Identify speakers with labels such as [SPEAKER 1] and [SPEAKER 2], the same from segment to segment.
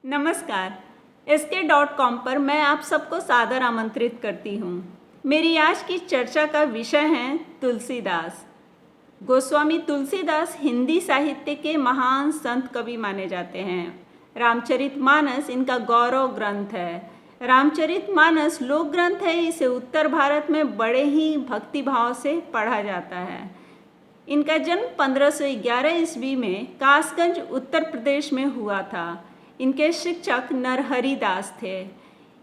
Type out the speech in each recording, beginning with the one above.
[SPEAKER 1] नमस्कार। SK.com पर मैं आप सबको सादर आमंत्रित करती हूँ। मेरी आज की चर्चा का विषय है तुलसीदास। गोस्वामी तुलसीदास हिंदी साहित्य के महान संत कवि माने जाते हैं। रामचरितमानस इनका गौरव ग्रंथ है। रामचरितमानस लोक ग्रंथ है, इसे उत्तर भारत में बड़े ही भक्ति भाव से पढ़ा जाता है। इनका जन्म 1511 ईस्वी में कासगंज उत्तर प्रदेश में हुआ था। इनके शिक्षक नरहरि दास थे।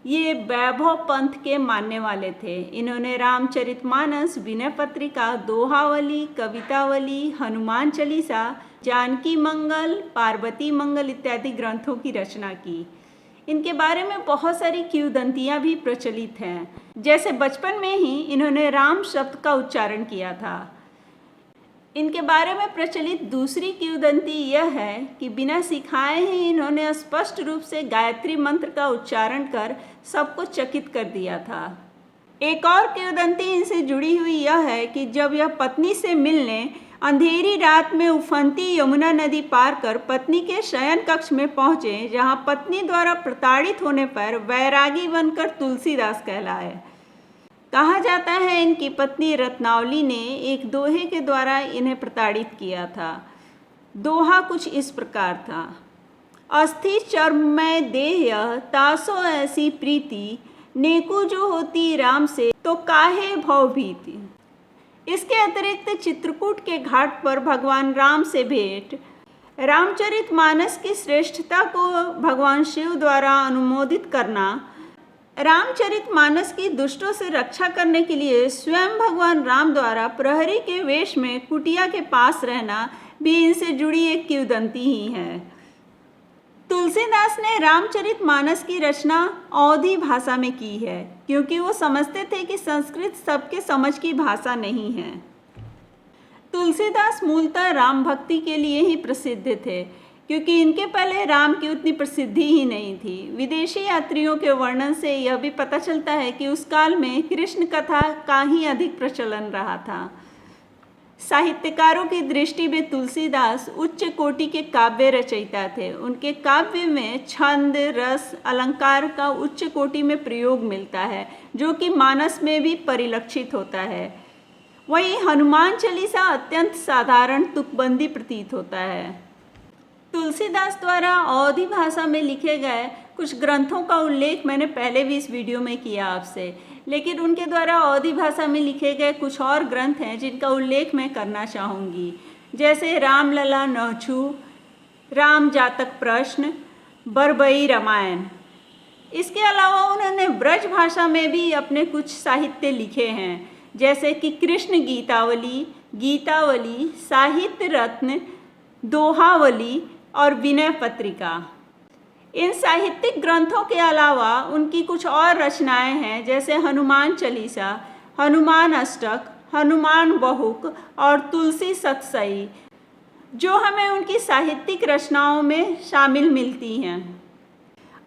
[SPEAKER 1] ये वैभव पंथ के मानने वाले थे। इन्होंने रामचरितमानस, विनय पत्रिका, दोहावली, कवितावली, हनुमान चालीसा, जानकी मंगल, पार्वती मंगल इत्यादि ग्रंथों की रचना की। इनके बारे में बहुत सारी किंवदंतियाँ भी प्रचलित हैं। जैसे बचपन में ही इन्होंने राम शब्द का उच्चारण किया था। इनके बारे में प्रचलित दूसरी किंवदंती यह है कि बिना सिखाए ही इन्होंने स्पष्ट रूप से गायत्री मंत्र का उच्चारण कर सबको चकित कर दिया था। एक और किंवदंती इनसे जुड़ी हुई यह है कि जब यह पत्नी से मिलने अंधेरी रात में उफनती यमुना नदी पार कर पत्नी के शयन कक्ष में पहुँचे, जहाँ पत्नी द्वारा प्रताड़ित होने पर वैरागी बनकर तुलसीदास कहलाए। कहा जाता है इनकी पत्नी रत्नावली ने एक दोहे के द्वारा इन्हें प्रताड़ित किया था। दोहा कुछ इस प्रकार था: अस्थि चर्ममय देह तासो ऐसी प्रीति, नेकु जो होती राम से तो काहे भवभीति। इसके अतिरिक्त चित्रकूट के घाट पर भगवान राम से भेंट, रामचरितमानस की श्रेष्ठता को भगवान शिव द्वारा अनुमोदित करना, रामचरितमानस की दुष्टों से रक्षा करने के लिए स्वयं भगवान राम द्वारा प्रहरी के वेश में कुटिया के पास रहना भी इनसे जुड़ी एक किंवदंती ही है। तुलसीदास ने रामचरितमानस की रचना अवधी भाषा में की है, क्योंकि वो समझते थे कि संस्कृत सबके समझ की भाषा नहीं है। तुलसीदास मूलतः राम भक्ति के लिए ही प्रसिद्ध थे, क्योंकि इनके पहले राम की उतनी प्रसिद्धि ही नहीं थी। विदेशी यात्रियों के वर्णन से यह भी पता चलता है कि उस काल में कृष्ण कथा का ही अधिक प्रचलन रहा था। साहित्यकारों की दृष्टि में तुलसीदास उच्च कोटि के काव्य रचयिता थे। उनके काव्य में छंद, रस, अलंकार का उच्च कोटि में प्रयोग मिलता है, जो कि मानस में भी परिलक्षित होता है। वहीं हनुमान चालीसा अत्यंत साधारण तुकबंदी प्रतीत होता है। तुलसीदास द्वारा अवधी भाषा में लिखे गए कुछ ग्रंथों का उल्लेख मैंने पहले भी इस वीडियो में किया आपसे, लेकिन उनके द्वारा अवधी भाषा में लिखे गए कुछ और ग्रंथ हैं जिनका उल्लेख मैं करना चाहूँगी, जैसे रामलला नौछू, राम जातक प्रश्न, बरबई रामायण। इसके अलावा उन्होंने ब्रज भाषा में भी अपने कुछ साहित्य लिखे हैं, जैसे कि कृष्ण गीतावली, गीतावली, साहित्य रत्न, दोहावली और विनय पत्रिका। इन साहित्यिक ग्रंथों के अलावा उनकी कुछ और रचनाएं हैं, जैसे हनुमान चालीसा, हनुमान अष्टक, हनुमान बहुक और तुलसी सतसई, जो हमें उनकी साहित्यिक रचनाओं में शामिल मिलती हैं।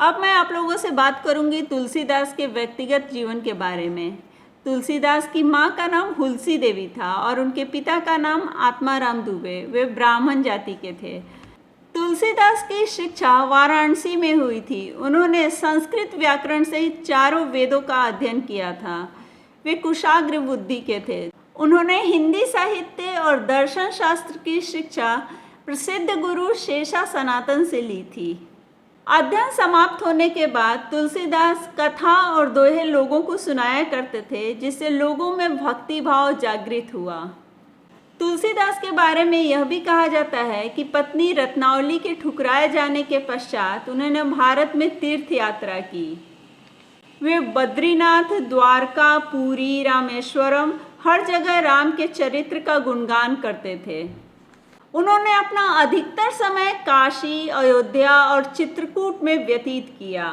[SPEAKER 1] अब मैं आप लोगों से बात करूंगी तुलसीदास के व्यक्तिगत जीवन के बारे में। तुलसीदास की माँ का नाम हुलसी देवी था और उनके पिता का नाम आत्माराम दुबे। वे ब्राह्मण जाति के थे। तुलसीदास की शिक्षा वाराणसी में हुई थी। उन्होंने संस्कृत व्याकरण सहित चारों वेदों का अध्ययन किया था। वे कुशाग्र बुद्धि के थे। उन्होंने हिंदी साहित्य और दर्शन शास्त्र की शिक्षा प्रसिद्ध गुरु शेषा सनातन से ली थी। अध्ययन समाप्त होने के बाद तुलसीदास कथा और दोहे लोगों को सुनाया करते थे, जिससे लोगों में भक्ति भाव जागृत हुआ। तुलसीदास के बारे में यह भी कहा जाता है कि पत्नी रत्नावली के ठुकराए जाने के पश्चात उन्होंने भारत में तीर्थ यात्रा की। वे बद्रीनाथ, द्वारका, पुरी, रामेश्वरम हर जगह राम के चरित्र का गुणगान करते थे। उन्होंने अपना अधिकतर समय काशी, अयोध्या और चित्रकूट में व्यतीत किया।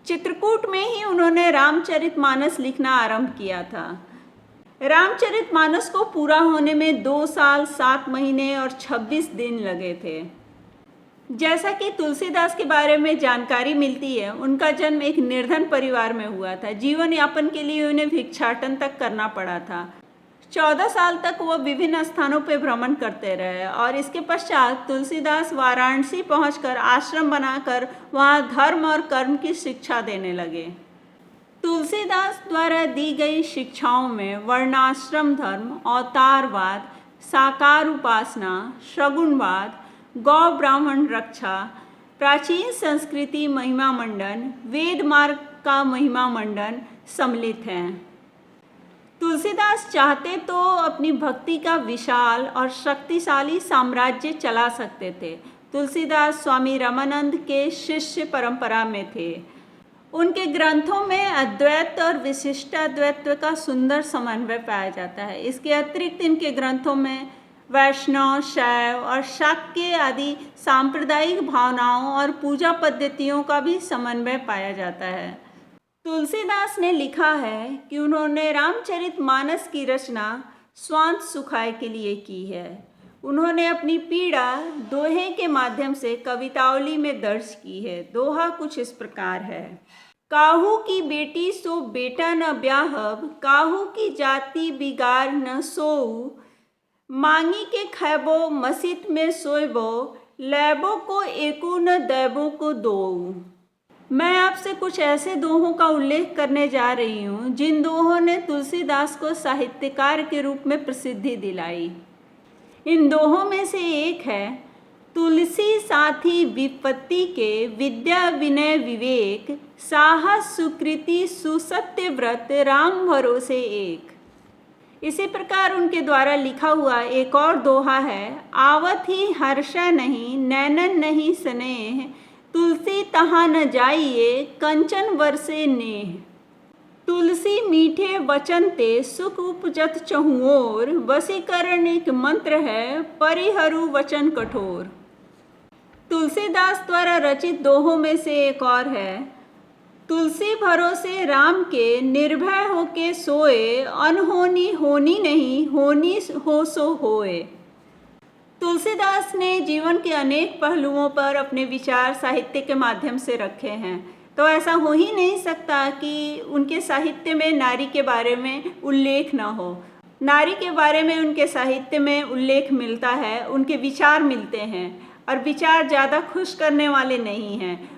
[SPEAKER 1] चित्रकूट में ही उन्होंने रामचरितमानस लिखना आरंभ किया था। रामचरितमानस को पूरा होने में 2 साल, 7 महीने और 26 दिन लगे थे। जैसा कि तुलसीदास के बारे में जानकारी मिलती है, उनका जन्म एक निर्धन परिवार में हुआ था। जीवन यापन के लिए उन्हें भिक्षाटन तक करना पड़ा था। 14 साल तक वह विभिन्न स्थानों पर भ्रमण करते रहे और इसके पश्चात तुलसीदास वाराणसी पहुंचकर आश्रम बनाकर वहां धर्म और कर्म की शिक्षा देने लगे। तुलसीदास द्वारा दी गई शिक्षाओं में वर्णाश्रम धर्म, अवतारवाद, साकार उपासना, शगुनवाद, गौ ब्राह्मण रक्षा, प्राचीन संस्कृति महिमा मंडन, वेद मार्ग का महिमा मंडन सम्मिलित हैं। तुलसीदास चाहते तो अपनी भक्ति का विशाल और शक्तिशाली साम्राज्य चला सकते थे। तुलसीदास स्वामी रामानंद के शिष्य परंपरा में थे। उनके ग्रंथों में अद्वैत और विशिष्टाद्वैत का सुंदर समन्वय पाया जाता है। इसके अतिरिक्त इनके ग्रंथों में वैष्णव, शैव और शाक्य आदि सांप्रदायिक भावनाओं और पूजा पद्धतियों का भी समन्वय पाया जाता है। तुलसीदास ने लिखा है कि उन्होंने रामचरितमानस की रचना स्वांत सुखाय के लिए की है। उन्होंने अपनी पीड़ा दोहे के माध्यम से कवितावली में दर्ज की है। दोहा कुछ इस प्रकार है। काहू की बेटी सो बेटा न ब्याहब, काहू की जाति बिगाड़ न सोऊ, मांगी के खैबो मसीत में सोएबो, लैबो को एको न दैबो को दोऊ। मैं आपसे कुछ ऐसे दोहों का उल्लेख करने जा रही हूँ जिन दोहों ने तुलसीदास को साहित्यकार के रूप में प्रसिद्धि दिलाई। इन दोहों में से एक है, तुलसी साथी विपत्ति के, विद्या विनय विवेक, साहस सुकृति सुसत्य व्रत, राम भरोसे एक। इसी प्रकार उनके द्वारा लिखा हुआ एक और दोहा है, आवत ही हर्षा नहीं, नैनन नहीं स्नेह, तुलसी तहाँ न जाइए, कंचन वर्षे नेह। तुलसी मीठे वचन ते, सुख उपजत चहुओर, वशीकरण एक मंत्र है, परिहरु वचन कठोर। तुलसीदास द्वारा रचित दोहों में से एक और है, तुलसी भरोसे राम के, निर्भय होके सोए, अनहोनी होनी नहीं, होनी हो सो होए। तुलसीदास ने जीवन के अनेक पहलुओं पर अपने विचार साहित्य के माध्यम से रखे हैं, तो ऐसा हो ही नहीं सकता कि उनके साहित्य में नारी के बारे में उल्लेख न हो। नारी के बारे में उनके साहित्य में उल्लेख मिलता है, उनके विचार मिलते हैं और विचार ज़्यादा खुश करने वाले नहीं हैं।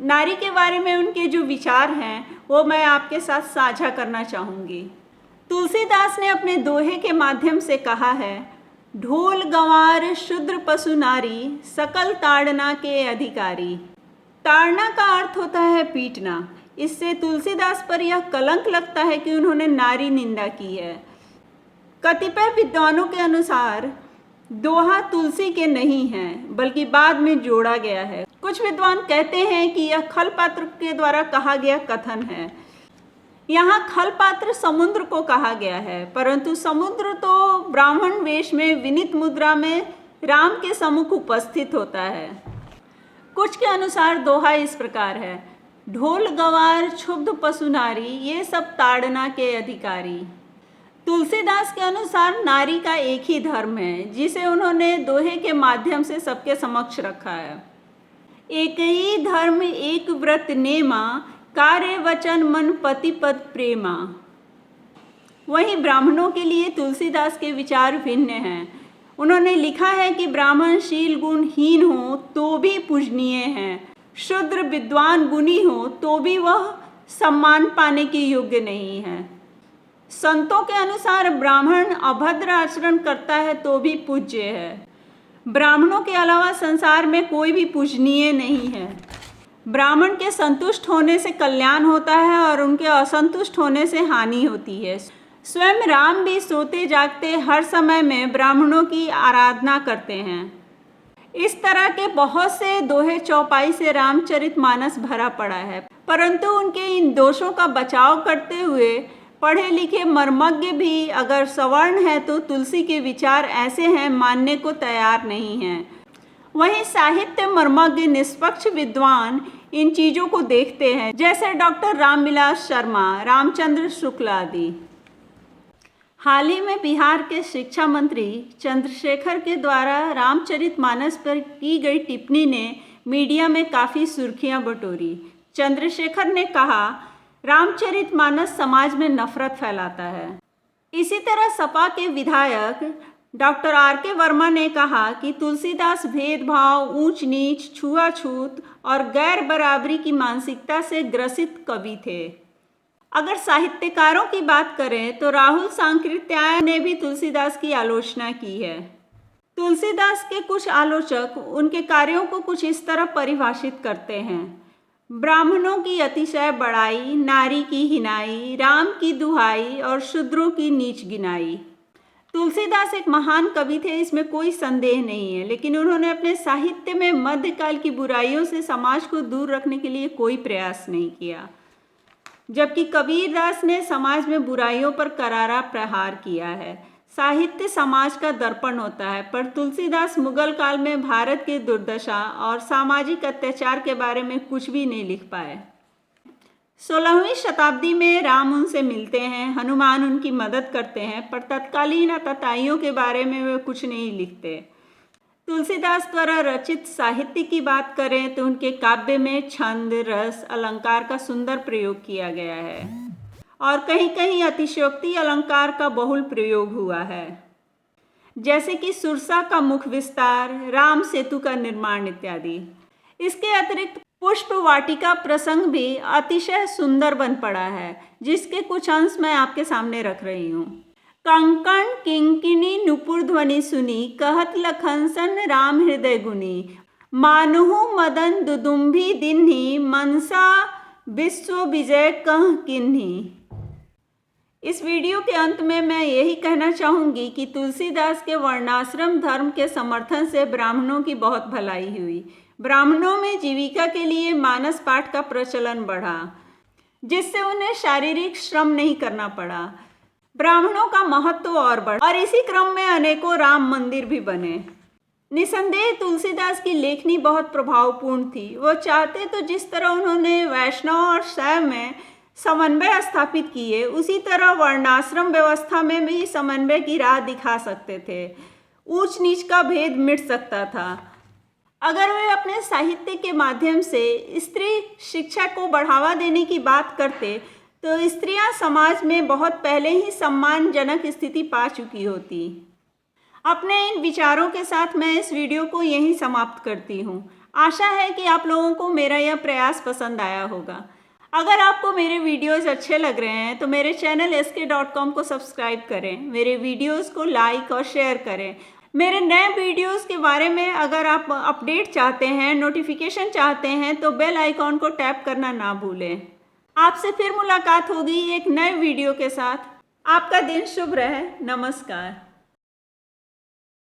[SPEAKER 1] नारी के बारे में उनके जो विचार हैं वो मैं आपके साथ साझा करना चाहूँगी। तुलसीदास ने अपने दोहे के माध्यम से कहा है, ढोल गंवार शूद्र पशु नारी, सकल ताड़ना के अधिकारी। ताड़ना का अर्थ होता है पीटना। इससे तुलसीदास पर यह कलंक लगता है कि उन्होंने नारी निंदा की है। कतिपय विद्वानों के अनुसार दोहा तुलसी के नहीं हैं, बल्कि बाद में जोड़ा गया है। कुछ विद्वान कहते हैं कि यह खलपात्र के द्वारा कहा गया कथन है। यहाँ खलपात्र समुद्र को कहा गया है, परंतु समुद्र तो ब्राह्मण वेश में विनीत मुद्रा में राम के सम्मुख उपस्थित होता है। कुछ के अनुसार दोहा इस प्रकार है, ढोल गंवार क्षुब्ध पशु नारी, ये सब ताड़ना के अधिकारी। तुलसीदास के अनुसार नारी का एक ही धर्म है, जिसे उन्होंने दोहे के माध्यम से सबके समक्ष रखा है। एक ही धर्म एक व्रत नेमा, कार्य वचन मन पति पद प्रेमा। वहीं ब्राह्मणों के लिए तुलसीदास के विचार भिन्न हैं। उन्होंने लिखा है कि ब्राह्मण शील गुणहीन हो तो भी पूजनीय हैं, शूद्र विद्वान गुणी हो तो भी वह सम्मान पाने के योग्य नहीं है। संतों के अनुसार ब्राह्मण अभद्र आचरण करता है तो भी पूज्य है। ब्राह्मणों के अलावा संसार में कोई भी पूजनीय नहीं है। ब्राह्मण के संतुष्ट होने से कल्याण होता है और उनके असंतुष्ट होने से हानि होती है। स्वयं राम भी सोते जागते हर समय में ब्राह्मणों की आराधना करते हैं। इस तरह के बहुत से दोहे चौपाई से रामचरितमानस भरा पड़ा है, परंतु उनके इन दोषों का बचाव करते हुए पढ़े लिखे मर्मज्ञ भी अगर सवर्ण है तो तुलसी के विचार ऐसे हैं मानने को तैयार नहीं हैं। वहीं साहित्य मर्मज्ञ निष्पक्ष विद्वान इन चीज़ों को देखते हैं, जैसे डॉक्टर रामविलास शर्मा, रामचंद्र शुक्ल आदि। हाल ही में बिहार के शिक्षा मंत्री चंद्रशेखर के द्वारा रामचरितमानस पर की गई टिप्पणी ने मीडिया में काफ़ी सुर्खियां बटोरी। चंद्रशेखर ने कहा, रामचरितमानस समाज में नफरत फैलाता है। इसी तरह सपा के विधायक डॉक्टर R.K. वर्मा ने कहा कि तुलसीदास भेदभाव, ऊंच नीच, छुआछूत और गैर बराबरी की मानसिकता से ग्रसित कवि थे। अगर साहित्यकारों की बात करें तो राहुल सांकृत्यायन ने भी तुलसीदास की आलोचना की है। तुलसीदास के कुछ आलोचक उनके कार्यों को कुछ इस तरह परिभाषित करते हैं: ब्राह्मणों की अतिशय बड़ाई, नारी की हिनाई, राम की दुहाई और शूद्रों की नीच गिनाई। तुलसीदास एक महान कवि थे, इसमें कोई संदेह नहीं है, लेकिन उन्होंने अपने साहित्य में मध्यकाल की बुराइयों से समाज को दूर रखने के लिए कोई प्रयास नहीं किया, जबकि कबीरदास ने समाज में बुराइयों पर करारा प्रहार किया है। साहित्य समाज का दर्पण होता है, पर तुलसीदास मुगल काल में भारत की दुर्दशा और सामाजिक अत्याचार के बारे में कुछ भी नहीं लिख पाए। 16वीं शताब्दी में राम उनसे मिलते हैं, हनुमान उनकी मदद करते हैं, पर तत्कालीन आतताइयों के बारे में वे कुछ नहीं लिखते। तुलसीदास द्वारा रचित साहित्य की बात करें तो उनके काव्य में छंद, रस, अलंकार का सुंदर प्रयोग किया गया है और कहीं कहीं अतिशयोक्ति अलंकार का बहुल प्रयोग हुआ है, जैसे कि सुरसा का मुख विस्तार, राम सेतु का निर्माण इत्यादि। इसके अतिरिक्त पुष्प वाटिका प्रसंग भी अतिशय सुंदर बन पड़ा है, जिसके कुछ अंश मैं आपके सामने रख रही हूँ। कंकण किंकिनी नुपुर ध्वनि सुनी, कहत लखन सन राम हृदय गुनी। मानुहु मदन दुदुम्भी दिन्ही, मनसा विश्व विजय कह किन्ही। इस वीडियो के अंत में मैं यही कहना चाहूँगी कि तुलसीदास के वर्णाश्रम धर्म के समर्थन से ब्राह्मणों की बहुत भलाई हुई। ब्राह्मणों में जीविका के लिए मानस पाठ का प्रचलन बढ़ा, जिससे उन्हें शारीरिक श्रम नहीं करना पड़ा। ब्राह्मणों का महत्व और बढ़ा और इसी क्रम में अनेकों राम मंदिर भी बने। निसंदेह तुलसीदास की लेखनी बहुत प्रभावपूर्ण थी। वो चाहते तो जिस तरह उन्होंने वैष्णव और शैव में समन्वय स्थापित किए, उसी तरह वर्णाश्रम व्यवस्था में भी समन्वय की राह दिखा सकते थे। ऊंच नीच का भेद मिट सकता था अगर वे अपने साहित्य के माध्यम से स्त्री शिक्षा को बढ़ावा देने की बात करते, तो स्त्रियां समाज में बहुत पहले ही सम्मानजनक स्थिति पा चुकी होती। अपने इन विचारों के साथ मैं इस वीडियो को यहीं समाप्त करती हूँ। आशा है कि आप लोगों को मेरा यह प्रयास पसंद आया होगा। अगर आपको मेरे वीडियोस अच्छे लग रहे हैं तो मेरे चैनल sk.com को सब्सक्राइब करें, मेरे वीडियोस को लाइक और शेयर करें। मेरे नए वीडियोस के बारे में अगर आप अपडेट चाहते हैं, नोटिफिकेशन चाहते हैं, तो बेल आइकॉन को टैप करना ना भूलें। आपसे फिर मुलाकात होगी एक नए वीडियो के साथ। आपका दिन शुभ रहे। नमस्कार।